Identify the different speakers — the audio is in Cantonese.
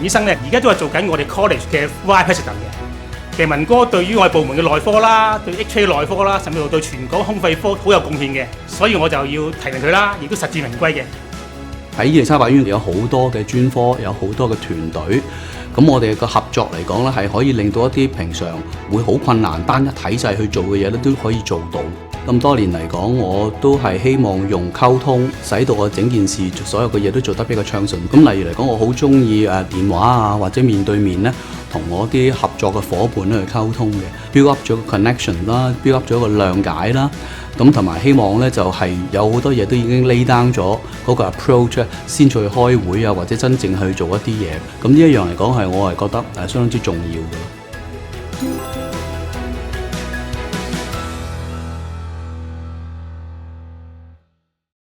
Speaker 1: 陳醫生咧，而家都係做緊我哋 college 嘅 vice president 嘅。其實文哥對於我哋部門嘅內科啦，對 HA 內科啦，甚至乎對全港胸肺科好有貢獻嘅，所以我就要提名佢啦，亦都實至名歸嘅。
Speaker 2: 喺伊利沙伯醫院有好多嘅專科，有好多嘅團隊，咁我哋嘅合作嚟講咧，係可以令到一啲平常會好困難單一體制去做嘅嘢咧，都可以做到。咁多年嚟講，我都係希望用溝通，使到我整件事所有嘅嘢都做得比較暢順。咁例如嚟講，我好中意電話啊，或者面對面咧，同我啲合作嘅伙伴咧去溝通嘅 ，build up 咗個 connection 啦，build up 咗個諒解啦。咁同埋希望咧就係有好多嘢都已經 lay down 咗嗰個 approach 先再去開會啊，或者真正去做一啲嘢。咁呢一樣嚟講係我係覺得相當之重要嘅。